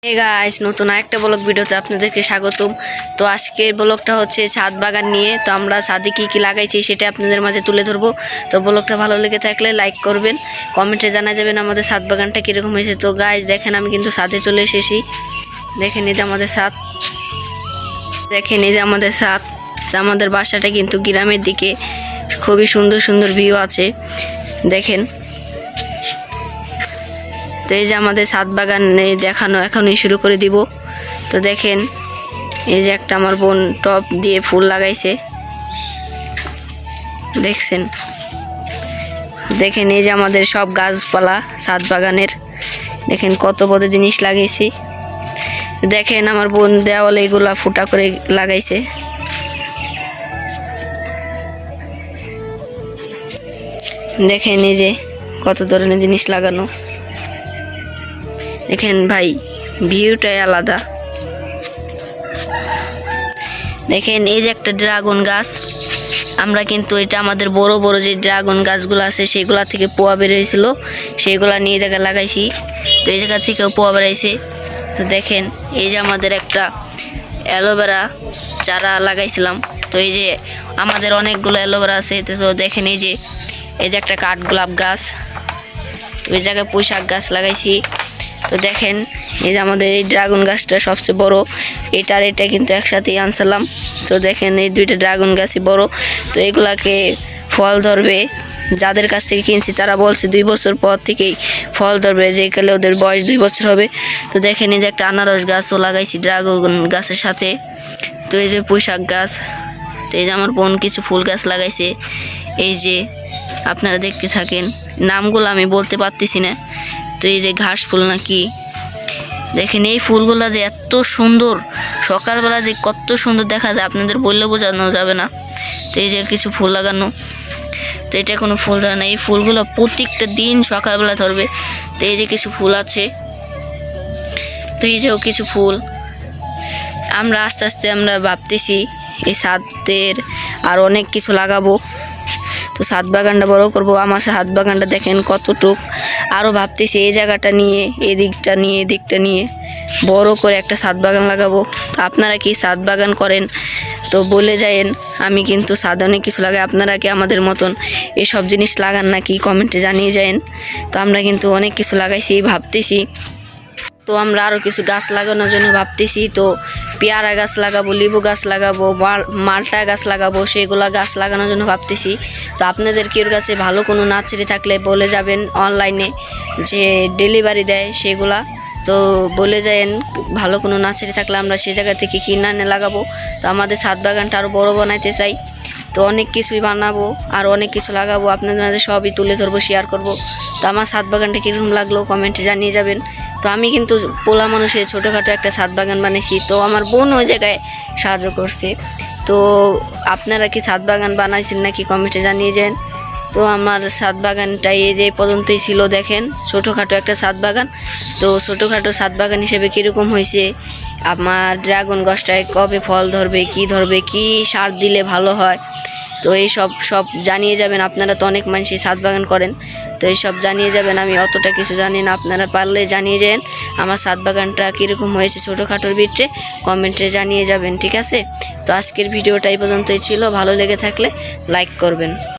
Hey guys, নতুন আরেকটা blog ভিডিওতে আপনাদেরকে স্বাগতম। তো আজকের ব্লগটা হচ্ছে ছাদ বাগান নিয়ে। তো আমরা ছাদে কী কী লাগাইছি সেটা আপনাদের মাঝে তুলে ধরবো। তো ব্লগটা ভালো লেগে থাকলে লাইক করবেন, কমেন্টে জানা যাবেন আমাদের ছাদ বাগানটা কীরকম হয়েছে। তো গাইস দেখেন, আমি কিন্তু ছাদে চলে এসেছি। দেখেন এই যে আমাদের ছাদ, দেখেন এই যে আমাদের ছাদ। আমাদের বাসাটা কিন্তু গ্রামের দিকে, খুবই সুন্দর সুন্দর ভিউ আছে দেখেন। তো এই যে আমাদের ছাদ বাগান দেখানো এখনই শুরু করে দিব। তো দেখেন এই যে একটা আমার বোন টব দিয়ে ফুল লাগাইছে, দেখছেন। দেখেন এই যে আমাদের সব গাছপালা ছাদ বাগানের, দেখেন কত বড় জিনিস লাগিয়েছি। দেখেন আমার বোন দেওয়ালে এগুলা ফুটা করে লাগাইছে। দেখেন এই যে কত ধরনের জিনিস লাগানো। দেখেন ভাই, ভিউটাই আলাদা। দেখেন এই যে একটা ড্রাগন গাছ, আমরা কিন্তু এটা আমাদের বড় বড় যে ড্রাগন গাছগুলো আছে সেগুলা থেকে পোয়া বের হয়েছিল, সেগুলা নিয়ে জায়গায় লাগাইছি। তো এই জায়গা থেকেও পোয়া বেরাইছে। তো দেখেন এই যে আমাদের একটা অ্যালোভেরা চারা লাগাইছিলাম। তো এই যে আমাদের অনেকগুলো অ্যালোভেরা আছে। তো দেখেন এই যে একটা কাঠগোলাপ গাছ, ওই জায়গায় পুঁই শাক গাছ লাগাইছি। তো দেখেন এই যে আমাদের এই ড্রাগন গাছটা সবচেয়ে বড়, এটা কিন্তু একসাথেই আনছিলাম। তো দেখেন এই দুইটা ড্রাগন গাছই বড়। তো এগুলাকে ফল ধরবে, যাদের কাছ থেকে কিনছি তারা বলছে 2 বছর পর থেকেই ফল ধরবে, যে কালে ওদের বয়স 2 বছর হবে। তো দেখেন এই যে একটা আনারস গাছও লাগাইছি ড্রাগন গাছের সাথে। তো এই যে পুঁই শাক গাছ। তো এই যে আমার বোন কিছু ফুল গাছ লাগাইছে, এই যে আপনারা দেখতে থাকেন। নামগুলো আমি বলতে পারতেছি না। তো এই যে ঘাস ফুল নাকি, দেখেন এই ফুলগুলা যে এত সুন্দর, সকালবেলা যে কত সুন্দর দেখা যায় আপনাদের বললে বোঝানো যাবে না। তো এই যে কিছু ফুল লাগানো। তো এটা কোনো ফুল ধরে না, এই ফুলগুলো প্রত্যেকটা দিন সকালবেলা ধরবে। তো এই যে কিছু ফুল আছে। তো এই যেও কিছু ফুল। আমরা আস্তে আস্তে আমরা ভাবতেছি এই ছাদের আর অনেক কিছু লাগাবো। তো ছাদ বাগানটা বড় করবো। আমার ছাদ বাগানটা দেখেন কতটুক, আরও ভাবতেছি এই জায়গাটা নিয়ে, এদিকটা নিয়ে বড় করে একটা ছাদ বাগান লাগাবো। তো আপনারা কি ছাদ বাগান করেন তো বলে যায়েন। আমি কিন্তু ছাদে অনেক কিছু লাগাই, আপনারা কি আমাদের মতন এসব জিনিস লাগান নাকি কমেন্টে জানিয়ে যায়েন। তো আমরা কিন্তু অনেক কিছু লাগাইছি, ভাবতেছি। তো আমরা আরও কিছু গাছ লাগানোর জন্য ভাবতেছি। তো পেয়ারা গাছ লাগাবো, লেবু গাছ লাগাবো, মালটা গাছ লাগাবো, সেগুলো গাছ লাগানোর জন্য ভাবতেছি। তো আপনাদের কেউ কাছে ভালো কোনো নার্সারি থাকলে বলে যাবেন, অনলাইনে যে ডেলিভারি দেয় সেগুলা। তো বলে যায়েন ভালো কোনো নার্সারি থাকলে আমরা সেই জায়গা থেকে কিনে এনে লাগাবো। তো আমাদের ছাদ বাগানটা আরও বড় বানাইতে চাই। তো অনেক কিছুই বানাবো, আর অনেক কিছু লাগাবো, আপনাদের মাঝে সবই তুলে ধরবো, শেয়ার করব। তো আমার ছাদ বাগানটা কীরকম লাগলো কমেন্টে জানিয়ে যাবেন। তো আমি কিন্তু পোলা মানুষের ছোটোখাটো একটা ছাদ বাগান বানিয়েছি। তো আমার বোন ওই জায়গায় সাহায্য করছে। তো আপনারা কি ছাদ বাগান বানাইছেন নাকি কমেন্টে জানিয়ে যান। তো আমার ছাদ বাগানটা এই যে পর্যন্তই ছিল। দেখেন ছোটোখাটো একটা ছাদ বাগান। তো ছোটোখাটো ছাদ বাগান হিসেবে কীরকম হয়েছে, আমার ড্রাগন গাছটায় কবে ফল ধরবে, কি সার দিলে ভালো হয়, তো এই সব জানিয়ে যাবেন। আপনারা তো অনেক মানুষই ছাদ বাগান করেন, তো এইসব জানিয়ে যাবেন। আমি অতটা কিছু জানি না, আপনারা পারলে জানিয়ে যান আমার ছাদ বাগানটা কীরকম হয়েছে ছোটোখাটোর ভিতরে, কমেন্টে জানিয়ে যাবেন, ঠিক আছে। তো আজকের ভিডিওটা এই পর্যন্তই ছিল, ভালো লেগে থাকলে লাইক করবেন।